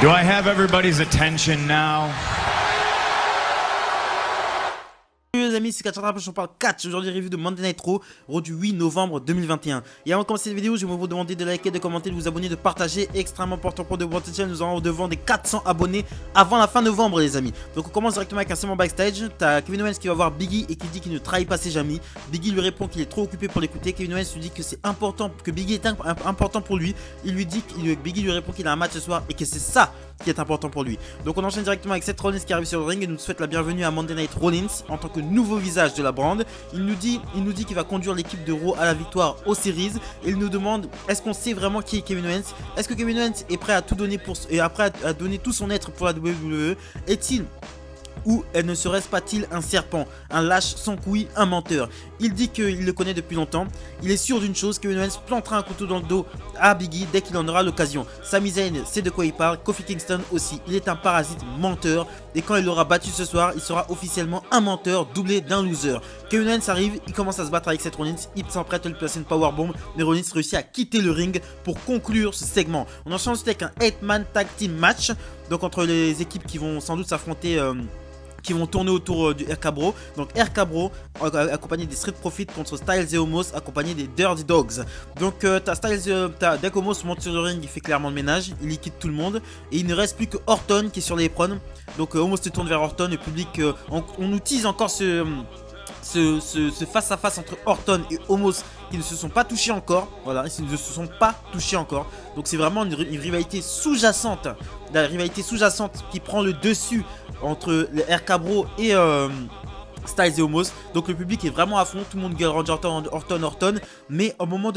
Do I have everybody's attention now? Salut les amis, c'est Katchattrap, je parle catch. Aujourd'hui, review de Monday Night Raw du 8 novembre 2021. Et avant de commencer cette vidéo, je vais vous demander de liker, de commenter, de vous abonner, de partager. Extrêmement important pour de votre chaîne. Nous aurons devant des 400 abonnés avant la fin novembre, les amis. Donc, on commence directement avec un segment backstage. T'as Kevin Owens qui va voir Biggie et qui dit qu'il ne trahit pas ses amis. Biggie lui répond qu'il est trop occupé pour l'écouter. Kevin Owens lui dit que c'est important, que Biggie est important pour lui. Il lui dit Biggie lui répond qu'il a un match ce soir et que c'est ça qui est important pour lui. Donc on enchaîne directement avec Seth Rollins qui arrive sur le ring et nous souhaite la bienvenue à Monday Night Rollins en tant que nouveau visage de la brand. Il nous dit qu'il va conduire l'équipe de Raw à la victoire aux Series et il nous demande est-ce qu'on sait vraiment qui est Kevin Owens? Est-ce que Kevin Owens est prêt à tout donner à donner tout son être pour la WWE? Est-il ou ne serait-ce pas-il un serpent, un lâche sans couilles, un menteur? Il dit qu'il le connaît depuis longtemps. Il est sûr d'une chose, Kevin Owens plantera un couteau dans le dos à Biggie dès qu'il en aura l'occasion. Sami Zayn sait de quoi il parle, Kofi Kingston aussi. Il est un parasite menteur et quand il l'aura battu ce soir, il sera officiellement un menteur doublé d'un loser. Kevin Owens arrive, il commence à se battre avec Seth Rollins, il s'emprête à lui placer une powerbomb, mais Rollins réussit à quitter le ring pour conclure ce segment. On enchaîne ensuite avec un 8-man tag team match, donc entre les équipes qui vont sans doute s'affronter qui vont tourner autour du RK Bro. Donc RK Bro accompagné des Street Profits contre Styles et Omos accompagné des Dirty Dogs. Donc dès qu'Omos monte sur le ring, il fait clairement le ménage, il liquide tout le monde et il ne reste plus que Orton qui est sur les l'éperon. Donc Omos se tourne vers Orton, le public on nous tease encore ce face à face entre Orton et Omos qui ne se sont pas touchés encore. Voilà, ils ne se sont pas touchés encore. Donc c'est vraiment une rivalité sous-jacente. La rivalité sous-jacente qui prend le dessus entre les RK Bro et Styles et Omos. Donc le public est vraiment à fond, tout le monde gueule Orton. Mais au moment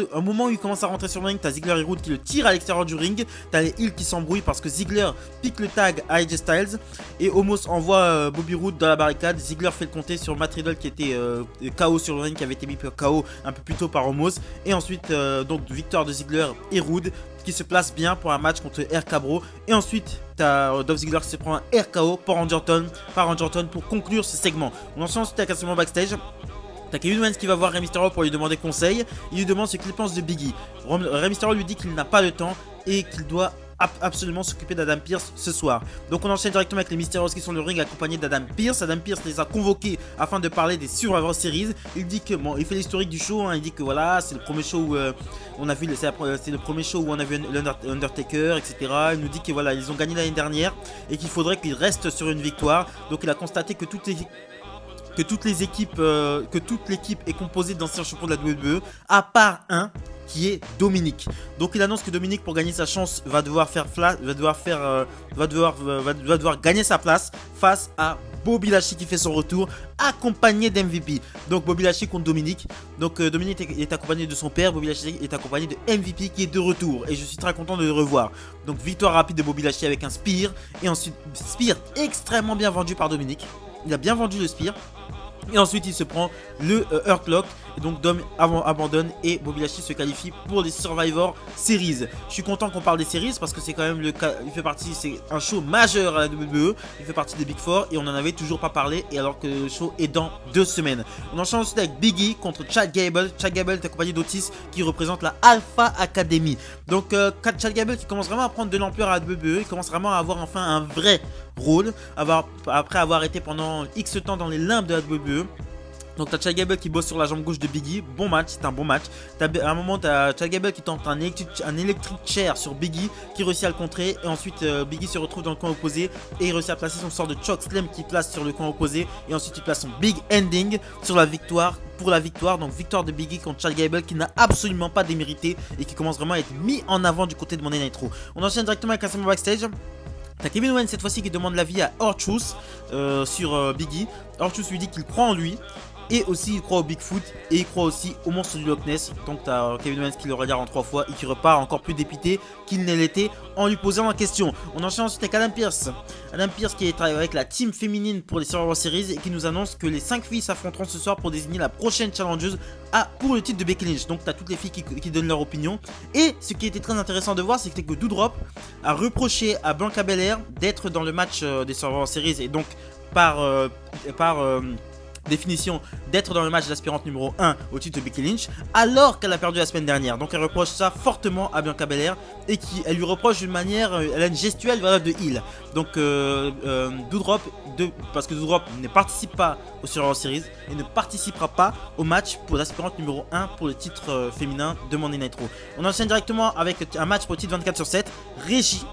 où il commence à rentrer sur le ring, t'as Ziggler et Roode qui le tirent à l'extérieur du ring. T'as les Heels qui s'embrouillent parce que Ziggler pique le tag à AJ Styles et Omos envoie Bobby Roode dans la barricade. Ziggler fait le compter sur Matt Riddle qui était KO sur le ring, qui avait été mis KO un peu plus tôt par Omos. Et ensuite donc victoire de Ziggler et Roode qui se place bien pour un match contre RK Bro. Et ensuite, t'as Dolph Ziggler qui se prend un RKO par Randy Orton pour conclure ce segment. On enchaîne ensuite avec un segment backstage. T'as Kevin Owens qui va voir Rey Mysterio pour lui demander conseil. Il lui demande ce qu'il pense de Biggie. Rey Mysterio lui dit qu'il n'a pas le temps et qu'il doit absolument s'occuper d'Adam Pearce ce soir. Donc on enchaîne directement avec les Mysterios qui sont dans le ring accompagnés d'Adam Pearce. Adam Pearce les a convoqués afin de parler des Survivor Series. Il dit que bon, il fait l'historique du show, hein. Il dit que voilà, c'est le premier show où on a vu c'est le premier show où on a vu l'Undertaker, etc. Il nous dit que voilà, ils ont gagné l'année dernière et qu'il faudrait qu'ils restent sur une victoire. Donc il a constaté que toute l'équipe est composée d'anciens champions de la WWE à part un qui est Dominic. Donc il annonce que Dominic, pour gagner sa chance, va devoir gagner sa place face à Bobby Lashley qui fait son retour accompagné d'MVP. Donc Bobby Lashley contre Dominic. Donc Dominic est accompagné de son père, Bobby Lashley est accompagné de MVP qui est de retour et je suis très content de le revoir. Donc victoire rapide de Bobby Lashley avec un spear et ensuite spear extrêmement bien vendu par Dominic. Il a bien vendu le spear. Et ensuite il se prend le Hurt Lock. Et donc Dom abandonne et Bobby Lashley se qualifie pour les Survivor Series. Je suis content qu'on parle des Series parce que c'est quand même le cas. Il fait partie, c'est un show majeur à la WWE. Il fait partie des Big Four et on en avait toujours pas parlé. Et alors que le show est dans 2 semaines. On enchaîne ensuite avec Biggie contre Chad Gable. Chad Gable est accompagné d'Otis qui représente la Alpha Academy. Donc Chad Gable qui commence vraiment à prendre de l'ampleur à la WWE. Il commence vraiment à avoir enfin un vrai rôle après avoir été pendant X temps dans les limbes de la WWE. Donc t'as Chad Gable qui bosse sur la jambe gauche de Biggie. Bon match, c'est un bon match. À un moment t'as Chad Gable qui tente un electric chair sur Biggie, qui réussit à le contrer. Et ensuite Biggie se retrouve dans le coin opposé et il réussit à placer son sort de choke slam qui place sur le coin opposé. Et ensuite il place son big ending sur la victoire, pour la victoire. Donc victoire de Biggie contre Chad Gable qui n'a absolument pas démérité et qui commence vraiment à être mis en avant du côté de Monday Night Raw. On enchaîne directement avec un segment backstage. T'as Kevin Owens cette fois-ci qui demande l'avis à R-Truth sur Biggie. R-Truth lui dit qu'il croit en lui. Et aussi il croit au Bigfoot et il croit aussi au monstre du Loch Ness. Donc t'as Kevin Owens qui le regarde en 3 fois et qui repart encore plus dépité qu'il ne l'était en lui posant la question. On enchaîne ensuite avec Adam Pearce. Adam Pearce qui est avec la team féminine pour les Survivor Series et qui nous annonce que les 5 filles s'affronteront ce soir pour désigner la prochaine challengeuse pour le titre de Becky Lynch. Donc t'as toutes les filles qui donnent leur opinion. Et ce qui était très intéressant de voir, c'est que Doudrop a reproché à Bianca Belair d'être dans le match des Survivor Series et donc par définition d'être dans le match d'aspirante numéro 1 au titre de Becky Lynch alors qu'elle a perdu la semaine dernière. Donc elle reproche ça fortement à Bianca Belair et elle lui reproche d'une manière, elle a une gestuelle voilà, de heel. Donc Doudrop, parce que Doudrop ne participe pas au Survivor Series et ne participera pas au match pour l'aspirante numéro 1 pour le titre féminin de Monday Night Raw. On enchaîne directement avec un match pour le titre 24/7, Régie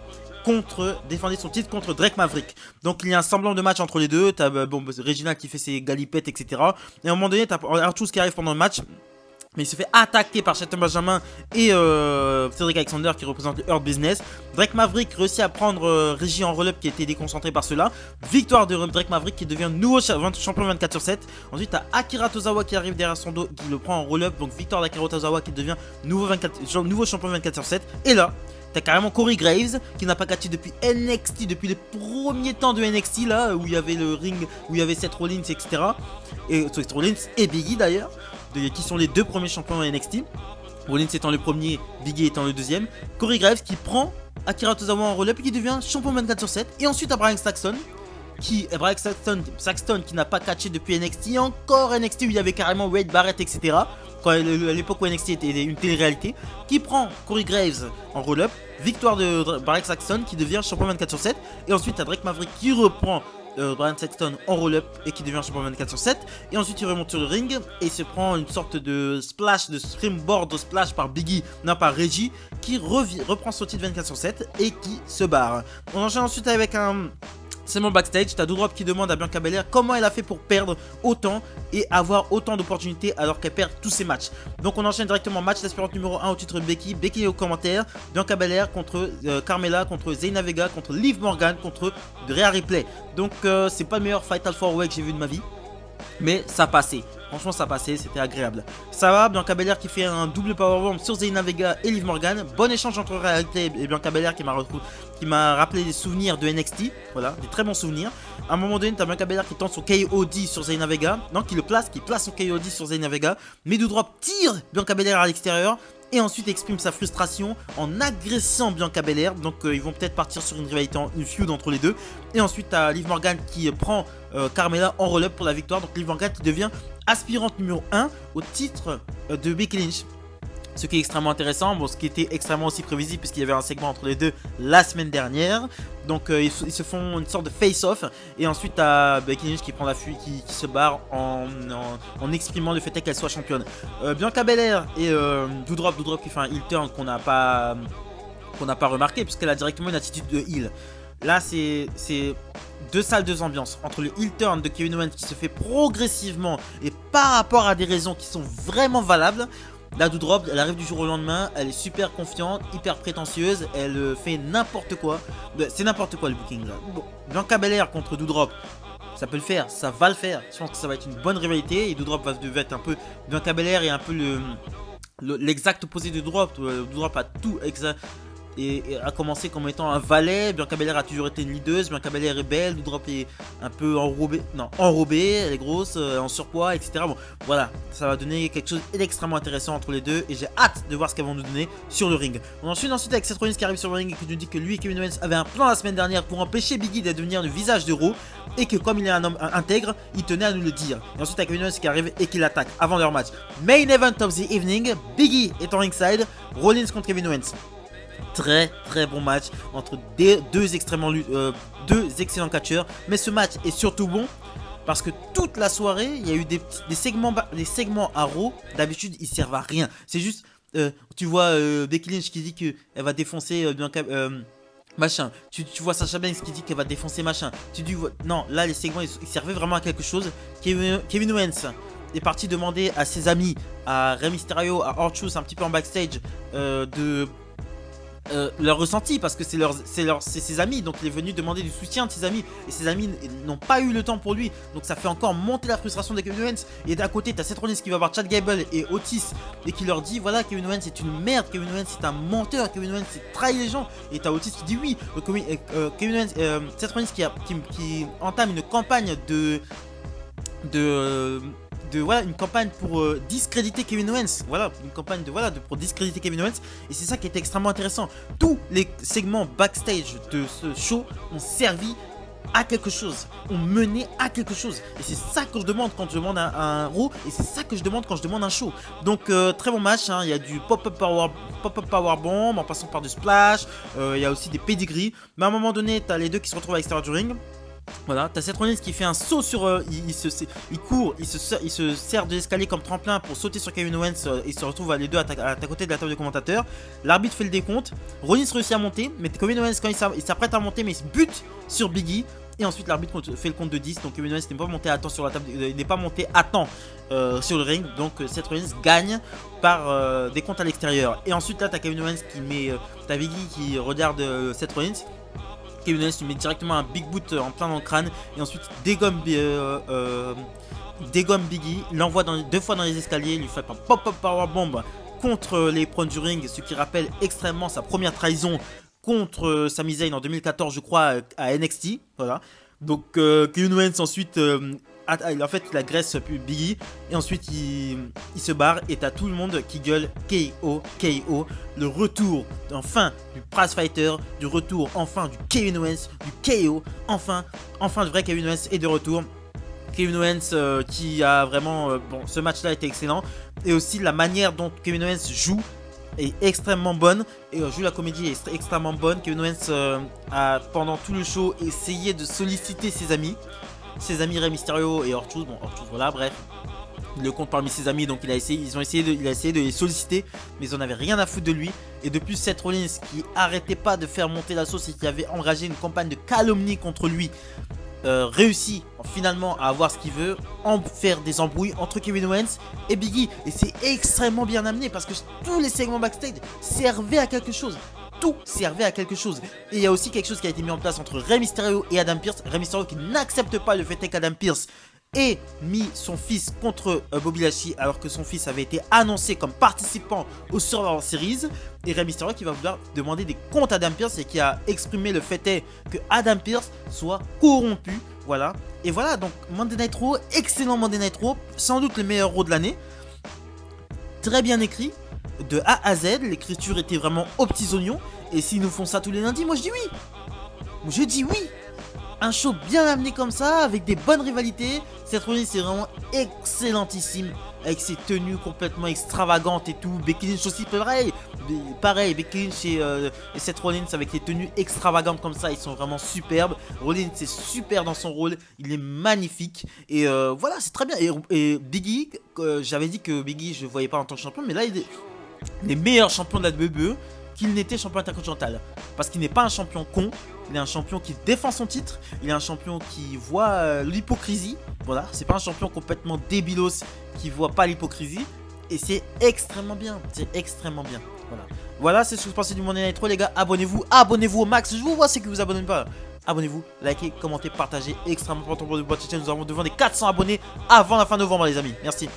défendait son titre contre Drake Maverick. Donc il y a un semblant de match entre les deux. T'as Regina qui fait ses galipettes, etc. Et à un moment donné, t'as R-Truth qui arrive pendant le match, mais il se fait attaquer par Shelton Benjamin et Cedric Alexander qui représente le Hurt Business. Drake Maverick réussit à prendre Régie en roll-up qui était déconcentré par cela. Victoire de Drake Maverick qui devient nouveau champion 24/7. Ensuite, t'as Akira Tozawa qui arrive derrière son dos, qui le prend en roll-up. Donc victoire d'Akira Tozawa qui devient nouveau champion 24/7. Et là, t'as carrément Corey Graves qui n'a pas catché depuis NXT, depuis les premiers temps de NXT là où il y avait le ring, où il y avait Seth Rollins, etc. Et Seth Rollins et Biggie d'ailleurs, qui sont les deux premiers champions de NXT. Rollins étant le premier, Biggie étant le deuxième. Corey Graves qui prend Akira Tozawa en roll-up et qui devient champion 24/7. Et ensuite à Brian Saxton qui n'a pas catché depuis NXT, encore NXT où il y avait carrément Wade Barrett, etc. À l'époque où NXT était une télé-réalité, qui prend Corey Graves en roll-up, victoire de Brian Saxton qui devient champion 24/7, et ensuite à Drake Maverick qui reprend Brian Saxton en roll-up et qui devient champion 24/7, et ensuite il remonte sur le ring et se prend une sorte de splash, de springboard splash par Biggie, non par Reggie, qui reprend son titre 24/7 et qui se barre. On enchaîne ensuite avec un segment backstage, t'as Doudrop qui demande à Bianca Belair comment elle a fait pour perdre autant et avoir autant d'opportunités alors qu'elle perd tous ses matchs. Donc on enchaîne directement match d'aspirante numéro 1 au titre de Becky. Becky est au commentaire, Bianca Belair contre Carmella, contre Zelina Vega, contre Liv Morgan, contre Rhea Ripley. Donc c'est pas le meilleur Fatal 4-Way que j'ai vu de ma vie, mais ça passait. Franchement ça passait, c'était agréable. Ça va, Bianca Belair qui fait un double powerbomb sur Zelina Vega et Liv Morgan. Bon échange entre Rhea Ripley et Bianca Belair qui m'a rappelé des souvenirs de NXT. Voilà, des très bons souvenirs. À un moment donné, t'as Bianca Belair qui tente son KOD sur Zelina Vega. Non, qui place son KOD sur Zelina Vega. Mais Doudrop tire Bianca Belair à l'extérieur. Et ensuite exprime sa frustration en agressant Bianca Belair. Donc ils vont peut-être partir sur une rivalité, une feud entre les deux. Et ensuite t'as Liv Morgan qui prend Carmella en roll-up pour la victoire. Donc Liv Morgan qui devient aspirante numéro 1 au titre de Becky Lynch. Ce qui est extrêmement intéressant, bon, ce qui était extrêmement aussi prévisible puisqu'il y avait un segment entre les deux la semaine dernière. Donc ils se font une sorte de face-off. Et ensuite t'as Becky Lynch qui prend la fuite, qui se barre en exprimant le fait qu'elle soit championne. Bianca Belair et Doudrop qui fait un heel turn qu'on n'a pas remarqué puisqu'elle a directement une attitude de heel. Là c'est deux salles, deux ambiances. Entre le heel turn de Kevin Owens qui se fait progressivement et par rapport à des raisons qui sont vraiment valables. Là, Doudrop, elle arrive du jour au lendemain, elle est super confiante, hyper prétentieuse, elle fait n'importe quoi. C'est n'importe quoi le booking là. Bon, Bianca Belair contre Doudrop, ça peut le faire, ça va le faire. Je pense que ça va être une bonne rivalité et Doudrop va être un peu. Bianca Belair est un peu l'exact opposé de Doudrop. Doudrop a tout exact. Et a commencé comme étant un valet. Bianca Belair a toujours été une leaduse. Bianca Belair est belle. Doudrop est un peu enrobée, elle est grosse, en surpoids, etc. Bon, voilà, ça va donner quelque chose d'extrêmement intéressant entre les deux. Et j'ai hâte de voir ce qu'elles vont nous donner sur le ring. On ensuite avec Seth Rollins qui arrive sur le ring et qui nous dit que lui et Kevin Owens avaient un plan la semaine dernière pour empêcher Biggie de devenir le visage de Raw. Et que comme il est un homme intègre, il tenait à nous le dire. Et ensuite avec Kevin Owens qui arrive et qui l'attaque avant leur match. Main event of the evening, Biggie est en ringside, Rollins contre Kevin Owens. Très bon match entre deux excellents catcheurs. Mais ce match est surtout bon parce que toute la soirée il y a eu des segments à Raw. D'habitude ils servent à rien. C'est juste tu vois Becky Lynch qui dit qu'elle va défoncer Bianca machin. Tu vois Sasha Banks qui dit qu'elle va défoncer machin. Non, là les segments ils servaient vraiment à quelque chose. Kevin Owens est parti demander à ses amis, à Rey Mysterio, à R-Truth un petit peu en backstage leur ressenti parce que c'est ses amis, donc il est venu demander du soutien de ses amis et ses amis n'ont pas eu le temps pour lui, donc ça fait encore monter la frustration de Kevin Owens. Et d'un côté t'as Seth Rollins qui va voir Chad Gable et Otis et qui leur dit voilà, Kevin Owens c'est une merde, Kevin Owens c'est un menteur, Kevin Owens c'est trahi les gens. Et t'as Otis qui dit oui, Kevin Owens, Seth Rollins qui entame une campagne voilà, une campagne pour discréditer Kevin Owens. Voilà, une campagne pour discréditer Kevin Owens. Et c'est ça qui est extrêmement intéressant. Tous les segments backstage de ce show ont servi à quelque chose, on menait à quelque chose. Et c'est ça que je demande quand je demande un Raw, et c'est ça que je demande quand je demande un show. Donc très bon match, hein. Il y a du pop-up power bomb en passant par du splash, il y a aussi des pedigrees. Mais à un moment donné, t'as les deux qui se retrouvent à l'extérieur du ring. Voilà, t'as Seth Rollins qui fait un saut sur... il court, il se sert de l'escalier comme tremplin pour sauter sur Kevin Owens. Il se retrouve les deux à ta côté de la table de commentateur. L'arbitre fait le décompte. Rollins réussit à monter, mais Kevin Owens, quand il s'apprête à monter, mais il se bute sur Biggie. Et ensuite l'arbitre fait le compte de 10. Donc Kevin Owens n'est pas monté à temps sur la table, il n'est pas monté à temps sur le ring. Donc Seth Rollins gagne par des comptes à l'extérieur. Et ensuite là t'as Kevin Owens qui met... t'as Biggie qui regarde Seth Rollins. Kevin Owens lui met directement un big boot en plein dans le crâne. Et ensuite dégomme Biggie. L'envoie deux fois dans les escaliers. Il lui fait un pop-up powerbomb contre les pros du ring. Ce qui rappelle extrêmement sa première trahison contre Sami Zayn en 2014 je crois à NXT. Voilà. Donc Kevin Owens ensuite en fait il agresse Biggie. Et ensuite il se barre. Et t'as tout le monde qui gueule KO, KO. Le retour enfin du prize fighter. Du retour enfin du Kevin Owens. Du KO. Enfin le vrai Kevin Owens est de retour. Kevin Owens qui a vraiment... bon, ce match là était excellent. Et aussi la manière dont Kevin Owens joue est extrêmement bonne. Et joue la comédie est extrêmement bonne. Kevin Owens a pendant tout le show essayé de solliciter ses amis Rey Mysterio et R-Truth. Bon, R-Truth voilà, bref, il le compte parmi ses amis, donc il a essayé de les solliciter, mais ils en avaient rien à foutre de lui. Et de plus Seth Rollins qui arrêtait pas de faire monter la sauce et qui avait engagé une campagne de calomnie contre lui, réussit finalement à avoir ce qu'il veut, en faire des embrouilles entre Kevin Owens et Biggie. Et c'est extrêmement bien amené parce que tous les segments backstage servaient à quelque chose. Tout servait à quelque chose. Et il y a aussi quelque chose qui a été mis en place entre Rey Mysterio et Adam Pearce. Rey Mysterio qui n'accepte pas le fait qu'Adam Pearce ait mis son fils contre Bobby Lashley alors que son fils avait été annoncé comme participant au Survivor Series. Et Rey Mysterio qui va vouloir demander des comptes à Adam Pearce et qui a exprimé le fait est que Adam Pearce soit corrompu. Voilà. Et voilà, donc Monday Night Raw, excellent Monday Night Raw, sans doute le meilleur Raw de l'année. Très bien écrit, de A à Z, l'écriture était vraiment aux petits oignons. Et s'ils nous font ça tous les lundis, moi je dis oui. Je dis oui. Un show bien amené comme ça, avec des bonnes rivalités. Seth Rollins c'est vraiment excellentissime, avec ses tenues complètement extravagantes et tout. Becky Lynch aussi pareil, Becky Lynch et Seth Rollins avec les tenues extravagantes comme ça, ils sont vraiment superbes. Rollins c'est super dans son rôle, il est magnifique. Et voilà, c'est très bien. Et Biggie, j'avais dit que Biggie je ne voyais pas en tant que champion, mais là il est les meilleurs champions de la WWE qu'il n'était champion intercontinental. Parce qu'il n'est pas un champion con, il est un champion qui défend son titre, il est un champion qui voit l'hypocrisie. Voilà, c'est pas un champion complètement débilos qui voit pas l'hypocrisie. Et c'est extrêmement bien, Voilà, c'est ce que je pensais du Monday Night Raw les gars. Abonnez-vous au max, je vous vois c'est que vous vous abonnez pas. Abonnez-vous, likez, commentez, partagez, extrêmement important pour le boîte. Nous avons devant des 400 abonnés avant la fin novembre les amis, merci.